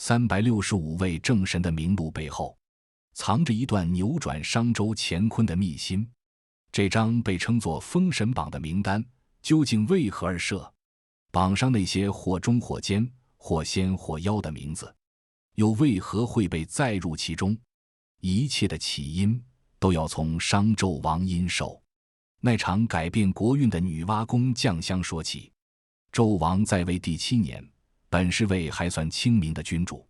365位正神的名录背后，藏着一段扭转商周乾坤的秘辛。这张被称作封神榜的名单，究竟为何而设？榜上那些或忠或奸、或仙或妖的名字，又为何会被载入其中？一切的起因，都要从商纣王殷寿那场改变国运的女娲宫降香说起。纣王在位第7年，本是位还算清明的君主，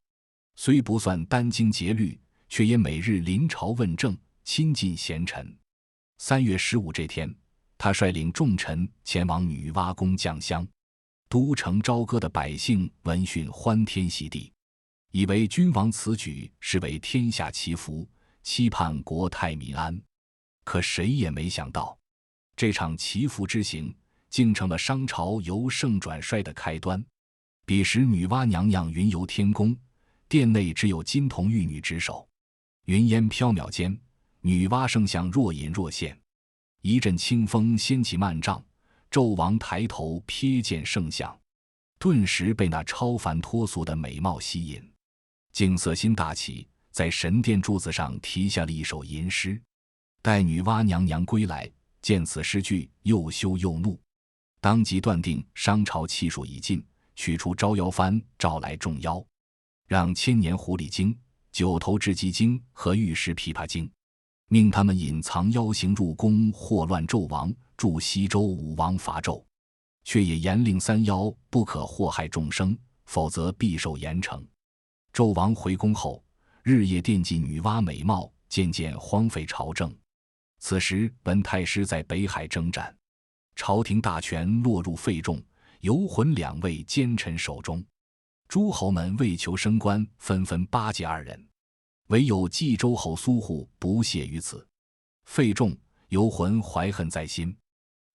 虽不算殚精竭虑，却也每日临朝问政，亲近贤臣。3月15这天，他率领众臣前往女娲宫降香。都城朝歌的百姓闻讯欢天喜地，以为君王此举是为天下祈福，期盼国泰民安。可谁也没想到，这场祈福之行竟成了商朝由盛转衰的开端。彼时女娲娘娘云游天宫，殿内只有金童玉女值守，云烟缥缈间，女娲圣像若隐若现。一阵清风掀起幔帐，纣王抬头瞥见圣像，顿时被那超凡脱俗的美貌吸引，景色心大起，在神殿柱子上题下了一首吟诗。待女娲娘娘归来，见此诗句，又羞又怒，当即断定商朝气数已尽，取出招妖幡，召来众妖，让千年狐狸精、九头雉鸡精和玉石琵琶精，命他们隐藏妖形入宫，祸乱纣王，助西周武王伐纣，却也严令3妖不可祸害众生，否则必受严惩。纣王回宫后，日夜惦记女娲美貌，渐渐荒废朝政。此时本太师在北海征战，朝廷大权落入费仲、游魂2位奸臣手中，诸侯们为求升官，纷纷巴结2人，唯有冀州侯苏护不屑于此。费仲、游魂怀恨在心，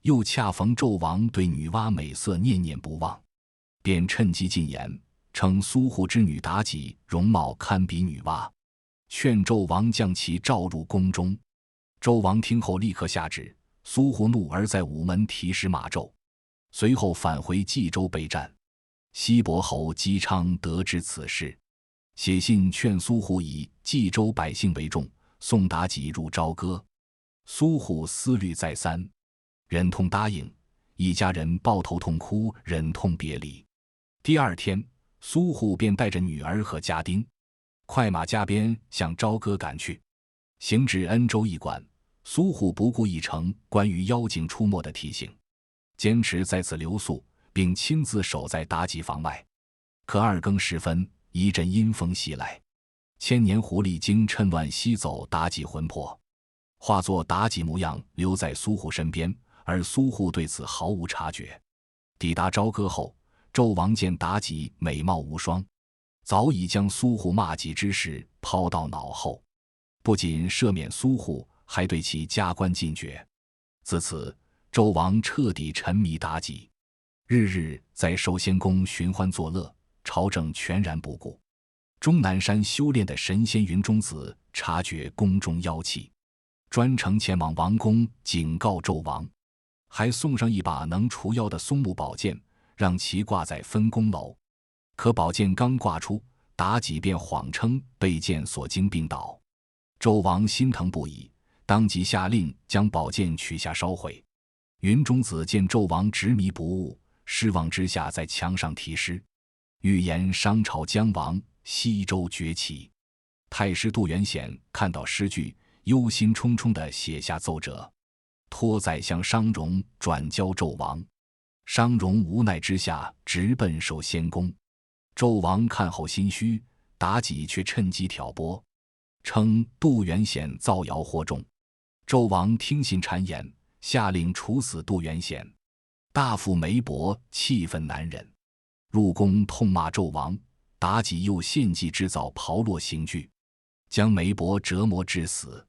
又恰逢纣王对女娲美色念念不忘，便趁机进言，称苏护之女妲己容貌堪比女娲，劝纣王将其召入宫中。纣王听后立刻下旨，苏护怒而在午门题诗骂纣，随后返回冀州备战。西伯侯姬昌得知此事，写信劝苏护以冀州百姓为重，送妲己入朝歌。苏护思虑再三，忍痛答应，一家人抱头痛哭，忍痛别离。第2天，苏护便带着女儿和家丁，快马加鞭向朝歌赶去。行至恩州驿馆，苏护不顾一城关于妖精出没的提醒，坚持在此留宿，并亲自守在妲己房外。可2更时分，一阵阴风袭来，千年狐狸精趁乱吸走妲己魂魄，化作妲己模样留在苏护身边，而苏护对此毫无察觉。抵达朝歌后，纣王见妲己美貌无双，早已将苏护骂己之事抛到脑后，不仅赦免苏护，还对其加官进爵。自此，纣王彻底沉迷妲己，日日在寿仙宫寻欢作乐，朝政全然不顾。终南山修炼的神仙云中子察觉宫中妖气，专程前往王宫警告纣王，还送上一把能除妖的松木宝剑，让其挂在分宫楼。可宝剑刚挂出，妲己便谎称被剑所惊病倒。纣王心疼不已，当即下令将宝剑取下烧毁。云中子见纣王执迷不悟，失望之下在墙上题诗，预言商朝将亡，西周崛起。太师杜元显看到诗句，忧心忡忡地写下奏折，托宰相商容转交纣王。商容无奈之下直奔寿仙宫。纣王看后心虚，妲己却趁机挑拨，称杜元显造谣惑众。纣王听信谗言，下令处死杜元显。大夫梅伯气愤难忍，入宫痛骂纣王。妲己又献计制造炮烙刑具，将梅伯折磨致死。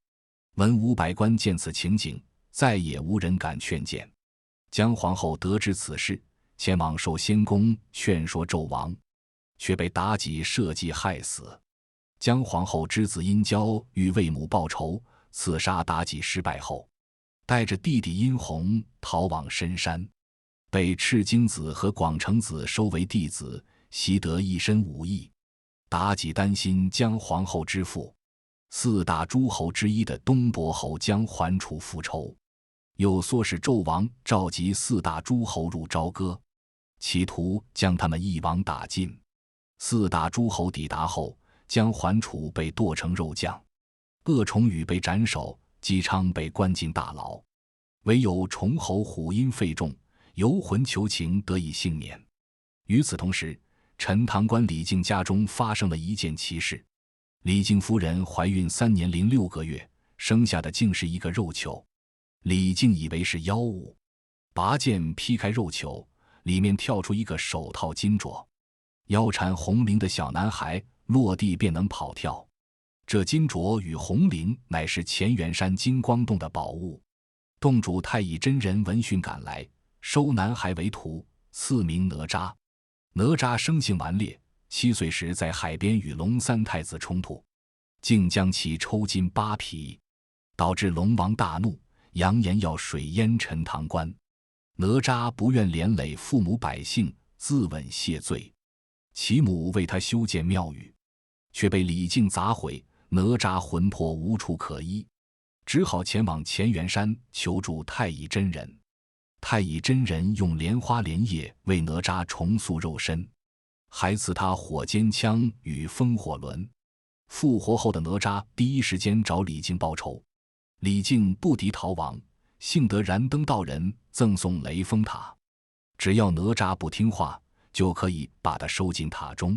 文武百官见此情景，再也无人敢劝谏。姜皇后得知此事，前往寿仙宫劝说纣王，却被妲己设计害死。姜皇后之子殷郊欲为母报仇，刺杀妲己失败后，带着弟弟殷洪逃往深山，被赤精子和广成子收为弟子，习得一身武艺。妲己担心将皇后之父、四大诸侯之一的东伯侯将桓楚复仇，又唆使纣王召集四大诸侯入朝歌，企图将他们一网打尽。四大诸侯抵达后，将桓楚被剁成肉酱，鄂崇禹被斩首，姬昌被关进大牢，唯有崇侯虎因费仲游魂求情得以幸免。与此同时，陈塘关李靖家中发生了一件奇事。李靖夫人怀孕3年零6个月，生下的竟是一个肉球。李靖以为是妖物，拔剑劈开肉球，里面跳出一个手套金镯，腰缠红绫的小男孩落地便能跑跳。这金镯与红绫乃是乾元山金光洞的宝物。洞主太乙真人闻讯赶来，收男孩为徒，赐名哪吒。哪吒生性顽劣，7岁时在海边与龙三太子冲突，竟将其抽筋扒皮，导致龙王大怒，扬言要水淹陈塘关。哪吒不愿连累父母百姓，自刎谢罪。其母为他修建庙宇，却被李靖砸毁，哪吒魂魄无处可依，只好前往乾元山求助太乙真人。太乙真人用莲花莲叶为哪吒重塑肉身，还赐他火尖枪与风火轮。复活后的哪吒第一时间找李靖报仇，李靖不敌逃亡，幸得燃灯道人赠送雷峰塔，只要哪吒不听话，就可以把他收进塔中。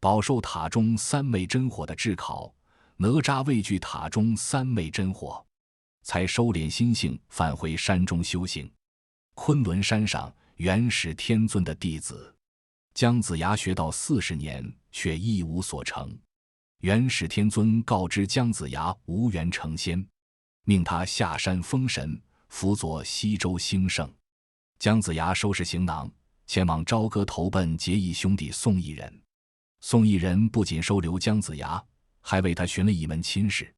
饱受塔中三昧真火的炙烤，哪吒畏惧塔中三昧真火，才收敛心性，返回山中修行。昆仑山上，元始天尊的弟子姜子牙学道40年，却一无所成。元始天尊告知姜子牙无缘成仙，命他下山封神，辅佐西周兴盛。姜子牙收拾行囊，前往朝歌投奔结义兄弟宋义人。宋义人不仅收留姜子牙，还为他寻了一门亲事。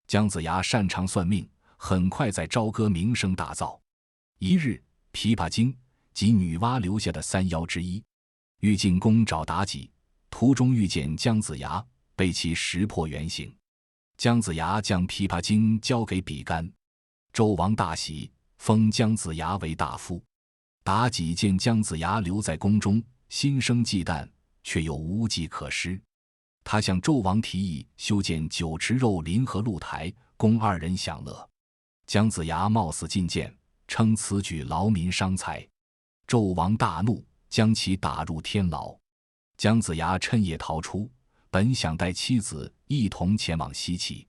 姜子牙擅长算命，很快在朝歌名声大噪。一日，琵琶精即女娲留下的3妖之一，欲进宫找妲己，途中遇见姜子牙，被其识破原形。姜子牙将琵琶精交给比干，纣王大喜，封姜子牙为大夫。妲己见姜子牙留在宫中，心生忌惮，却又无计可施。他向纣王提议修建酒池肉林和露台，供2人享乐。姜子牙貌似进谏，称此举劳民伤财。纣王大怒，将其打入天牢。姜子牙趁夜逃出，本想带妻子一同前往西岐，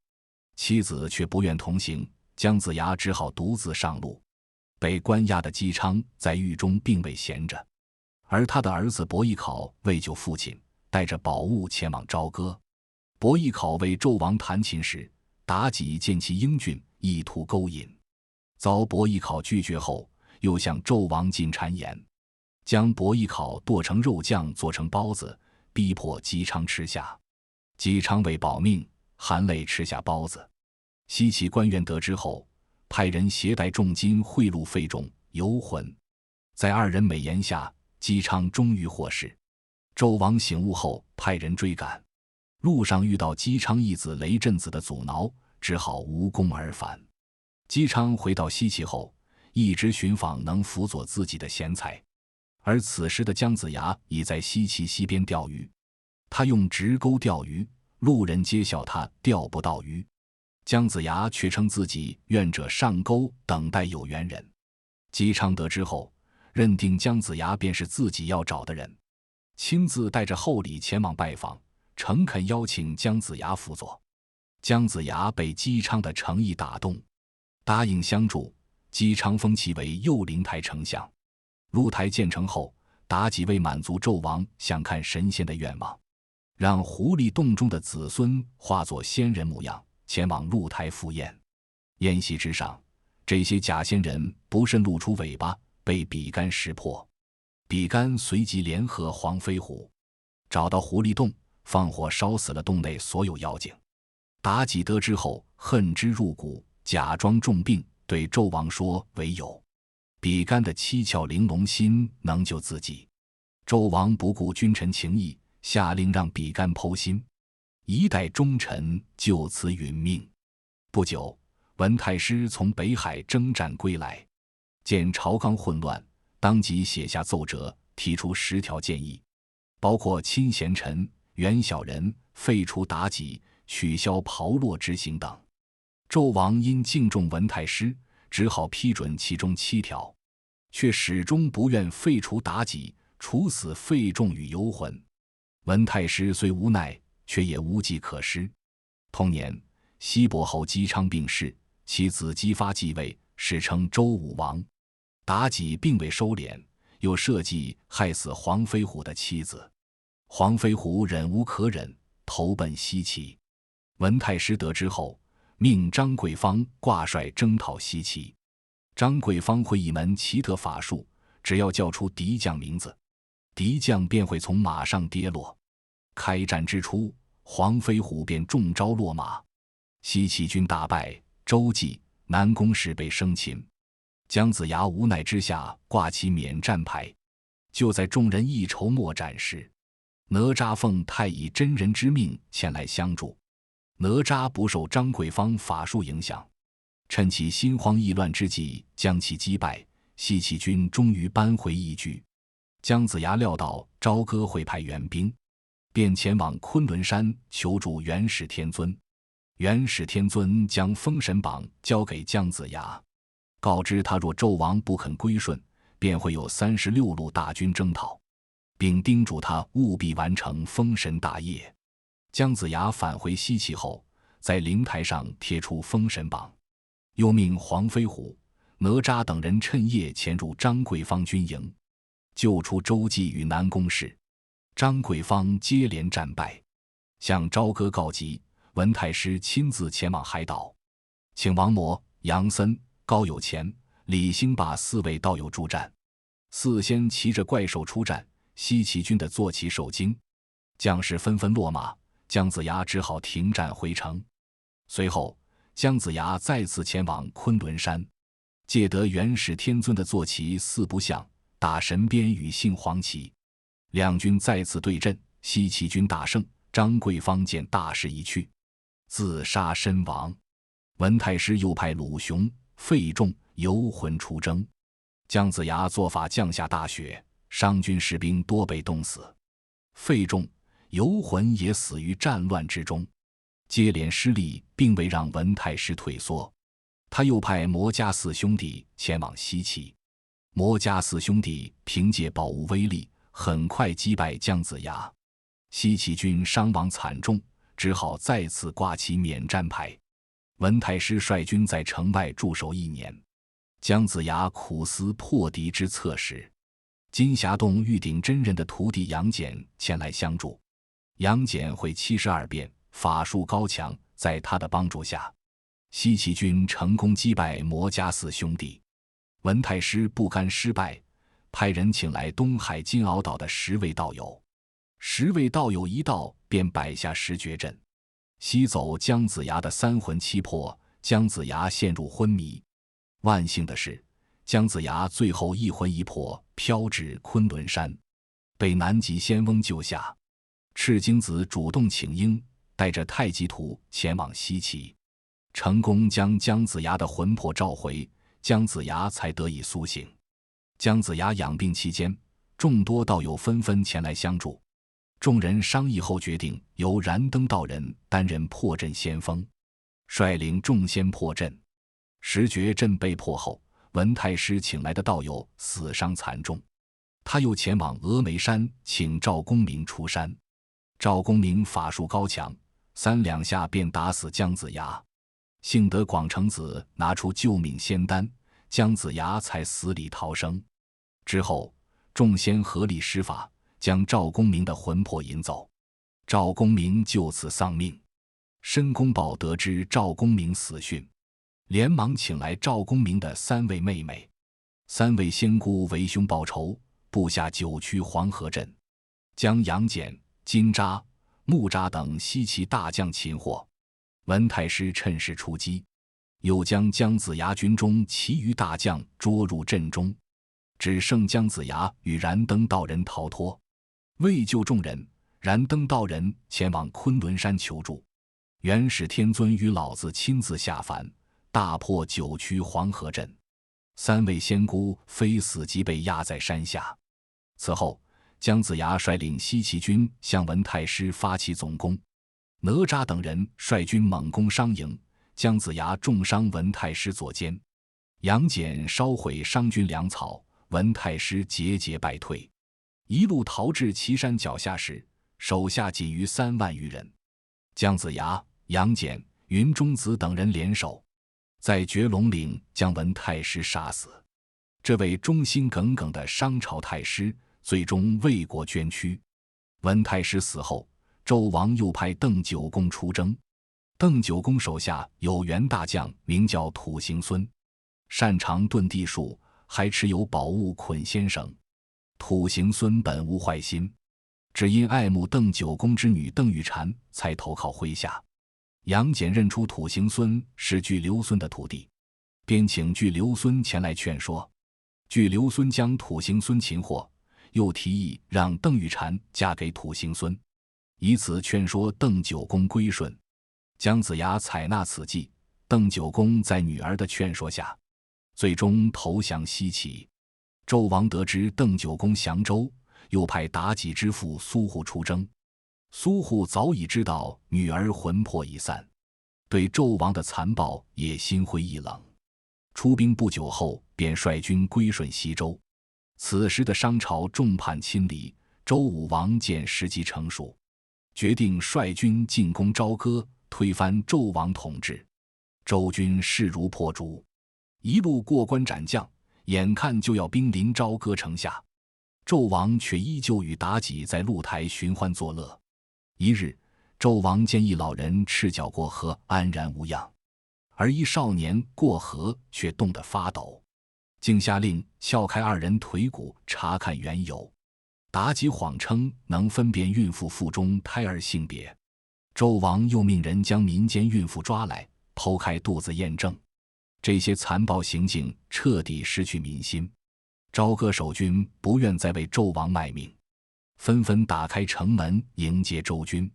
妻子却不愿同行，姜子牙只好独自上路。被关押的姬昌在狱中并未闲着，而他的儿子伯邑考为救父亲，带着宝物前往朝歌。伯邑考为纣王弹琴时，妲己见其英俊，意图勾引，遭伯邑考拒绝后，又向纣王进谗言，将伯邑考剁成肉酱做成包子，逼迫姬昌吃下。姬昌为保命，含泪吃下包子。西岐官员得知后，派人携带重金贿赂费仲、游魂。在2人美言下，姬昌终于获释。纣王醒悟后，派人追赶，路上遇到姬昌义子雷震子的阻挠，只好无功而返。姬昌回到西岐后，一直寻访能辅佐自己的贤才，而此时的姜子牙已在西岐西边钓鱼。他用直钩钓鱼，路人皆笑他钓不到鱼，姜子牙却称自己愿者上钩，等待有缘人。姬昌得知后，认定姜子牙便是自己要找的人，亲自带着厚礼前往拜访，诚恳邀请姜子牙辅佐。姜子牙被姬昌的诚意打动，答应相助。姬昌封其为右灵台丞相。露台建成后，妲己为满足纣王想看神仙的愿望，让狐狸洞中的子孙化作仙人模样，前往露台赴宴。宴席之上，这些假仙人不慎露出尾巴，被比干识破。比干随即联合黄飞虎，找到狐狸洞，放火烧死了洞内所有妖精。妲己得知后，恨之入骨，假装重病，对纣王说唯有比干的七窍玲珑心能救自己。纣王不顾君臣情义，下令让比干剖心，一代忠臣就此殒命。不久，文太师从北海征战归来，见朝纲混乱，当即写下奏折，提出10条建议，包括亲贤臣、远小人、废除妲己、取消炮烙之刑等。纣王因敬重文太师，只好批准其中7条，却始终不愿废除妲己，处死费仲与游魂。文太师虽无奈，却也无计可施。同年，西伯侯姬昌病逝，其子姬发继位，史称周武王。妲己并未收敛，又设计害死黄飞虎的妻子。黄飞虎忍无可忍，投奔西岐。文太师得知后，命张桂芳挂帅征讨西岐。张桂芳会一门奇特法术，只要叫出敌将名字，敌将便会从马上跌落。开战之初，黄飞虎便中招落马，西岐军大败，周忌、南宫氏被生擒。姜子牙无奈之下挂起免战牌。就在众人一筹莫展时，哪吒奉太乙真人之命前来相助。哪吒不受张桂芳法术影响，趁其心慌意乱之际将其击败，西岐军终于扳回一局。姜子牙料到朝歌会派援兵，便前往昆仑山求助元始天尊。元始天尊将封神榜交给姜子牙，告知他若纣王不肯归顺，便会有36路大军征讨，并叮嘱他务必完成封神大业。姜子牙返回西岐后，在灵台上贴出封神榜，又命黄飞虎、哪吒等人趁夜潜入张桂芳军营，救出周忌与南宫氏。张桂芳接连战败，向朝歌告急，文太师亲自前往海岛，请王谟、杨森、高有钱、李兴霸4位道友助战。4仙骑着怪兽出战，西岐军的坐骑受惊，将士纷纷落马，姜子牙只好停战回城。随后，姜子牙再次前往昆仑山，借得元始天尊的坐骑4不像，打神鞭与杏黄旗。两军再次对阵，西岐军大胜。张桂芳见大势已去，自杀身亡。文太师又派鲁雄、费仲、游魂出征。姜子牙做法降下大雪，商军士兵多被冻死，费仲、游魂也死于战乱之中。接连失利并未让文太师退缩，他又派魔家4兄弟前往西岐。魔家4兄弟凭借宝物威力，很快击败姜子牙。西岐军伤亡惨重，只好再次挂起免战牌。文太师率军在城外驻守1年。姜子牙苦思破敌之策时，金匣洞玉鼎真人的徒弟杨戬前来相助。杨戬会72变，法术高强，在他的帮助下，西岐军成功击败魔家4兄弟。文太师不甘失败，派人请来东海金鳌岛的10位道友。10位道友一到，便摆下10绝阵，吸走姜子牙的3魂7魄，姜子牙陷入昏迷。万幸的是，姜子牙最后1魂1魄飘至昆仑山，被南极仙翁救下。赤精子主动请缨，带着太极图前往西岐，成功将姜子牙的魂魄召回，姜子牙才得以苏醒。姜子牙养病期间，众多道友纷纷前来相助。众人商议后决定由燃灯道人担任破阵先锋，率领众仙破阵。10绝阵被破后，文太师请来的道友死伤惨重，他又前往峨眉山请赵公明出山。赵公明法术高强，3两下便打死姜子牙。幸得广成子拿出救命仙丹，姜子牙才死里逃生。之后，众仙合力施法，将赵公明的魂魄引走。赵公明就此丧命。申公豹得知赵公明死讯，连忙请来赵公明的3位妹妹。3位仙姑为兄报仇，布下9曲黄河阵，将杨戬、金吒、木吒等西岐大将擒获。文太师趁势出击，又将姜子牙军中其余大将捉入阵中，只剩姜子牙与燃灯道人逃脱。为救众人，燃灯道人前往昆仑山求助，元始天尊与老子亲自下凡，大破九曲黄河阵，3位仙姑非死即被压在山下。此后，姜子牙率领西岐军向文太师发起总攻，哪吒等人率军猛攻商营，姜子牙重伤文太师左肩，杨戬烧毁商军粮草，文太师节节败退，一路逃至岐山脚下时，手下仅余3万余人。姜子牙、杨戬、云中子等人联手，在绝龙岭将文太师杀死。这位忠心耿耿的商朝太师最终为国捐躯。文太师死后，纣王又派邓九公出征。邓九公手下有员大将名叫土行孙，擅长遁地术，还持有宝物捆仙绳。土行孙本无坏心，只因爱慕邓九公之女邓玉婵，才投靠麾下。杨戬认出土行孙是巨留孙的徒弟，便请巨留孙前来劝说。巨留孙将土行孙擒获，又提议让邓玉婵嫁给土行孙，以此劝说邓九公归顺。姜子牙采纳此计，邓九公在女儿的劝说下，最终投降西岐。纣王得知邓九公降周，又派妲己之父苏护出征。苏护早已知道女儿魂魄已散，对纣王的残暴也心灰意冷。出兵不久后，便率军归顺西周。此时的商朝众叛亲离，周武王见时机成熟，决定率军进攻朝歌，推翻纣王统治。周军势如破竹，一路过关斩将，眼看就要兵临朝歌城下，纣王却依旧与妲己在露台寻欢作乐。一日，纣王见一老人赤脚过河，安然无恙，而一少年过河却冻得发抖，竟下令撬开2人腿骨查看缘由。妲己谎称能分辨孕妇腹中胎儿性别，纣王又命人将民间孕妇抓来，剖开肚子验证。这些残暴行径彻底失去民心，朝歌守军不愿再为纣王卖命，纷纷打开城门迎接周军。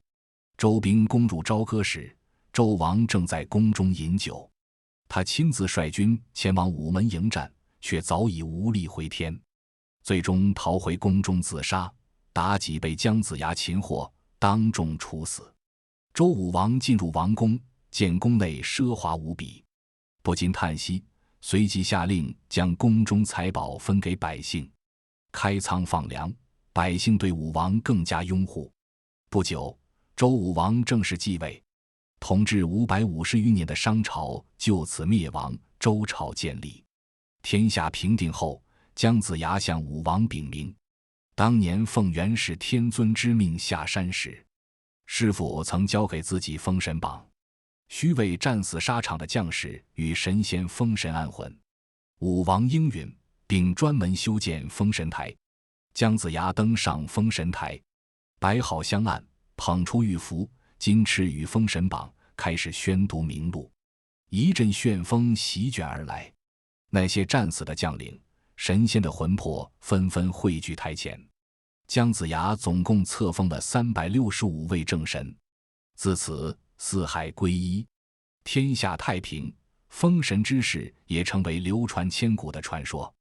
周兵攻入朝歌时，纣王正在宫中饮酒，他亲自率军前往午门迎战，却早已无力回天，最终逃回宫中自杀。妲己被姜子牙擒获，当众处死。周武王进入王宫，见宫内奢华无比，不禁叹息，随即下令将宫中财宝分给百姓，开仓放粮，百姓对武王更加拥护。不久，周武王正式继位，统治550余年的商朝就此灭亡，周朝建立。天下平定后，姜子牙向武王禀明，当年奉元始天尊之命下山时，师父曾交给自己封神榜，须为战死沙场的将士与神仙封神安魂。武王应允，并专门修建封神台。姜子牙登上封神台，摆好香案，捧出玉符、金翅与封神榜，开始宣读名录。一阵旋风席卷而来，那些战死的将领、神仙的魂魄纷纷汇聚台前。姜子牙总共册封了365位正神，自此四海归一，天下太平。封神之事也成为流传千古的传说。